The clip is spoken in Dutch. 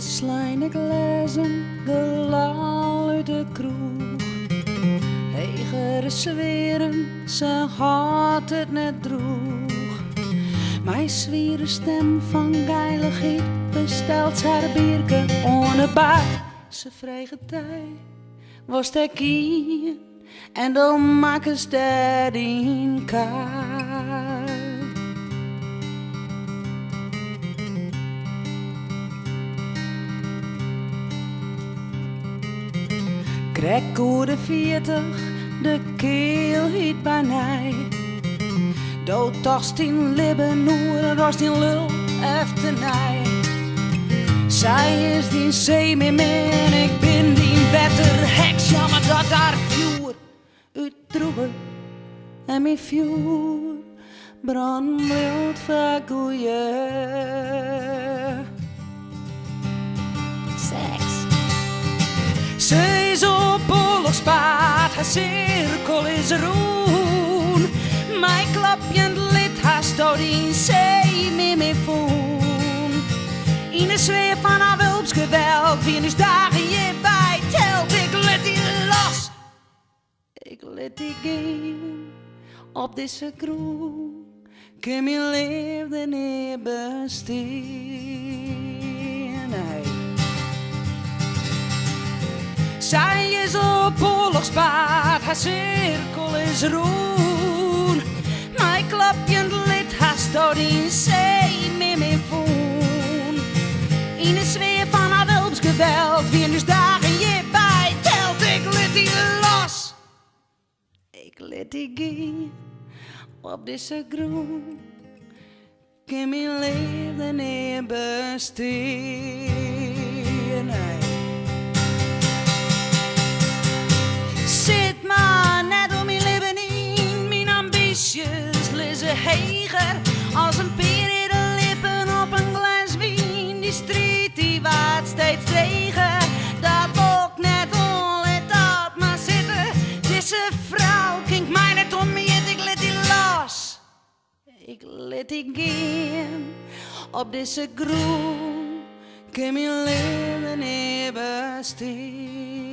slijne glazen, gelal uit de kroeg. Hegere zweren, ze had het net droeg. Mijn zwiere stem van geiligheid bestelt haar bierke ohne baar. Ze vrege tijd was de kien en dan maken ze dat in kaart. Krek oer de 40, de keel hiet bij mij. Dood tast in libben, noer was die lul efternij. Zij is die zeemeermin, ik ben die wetter heks. Jammer dat haar vuur uit droegen en mijn vuur brandwild vergoeien. Seks. Ze is op oorlogspaard, haar cirkel is roen. Mijn klapje lid, haar stoot in zee meer voen. In de sfeer van haar wulpsgeweld, wie is dagen je bij telt. Ik let die los, ik let die gaan op deze groen. Kim je leefde niet bestaan. Nee. Zij is op oorlogspaard, haar cirkel is roen. Mijn klapje lid, haar stoot in zee meer voen. In de sfeer van haar wulpsgeweld, wie dus dagen je bij telt. Ik let die los, ik let die gaan op deze groen. Kim je leefde niet bestaan. Nee. Zit maar net om je leven in, mijn ambities lezen heger. Als een pier in de lippen op een glas wien, die strijd die waard steeds tegen. Dat ook net onlet dat maar zitten. Deze vrouw kinkt mij net om me, ik let die los. Ik let die gaan op deze groen, kan je leven niet bestaan.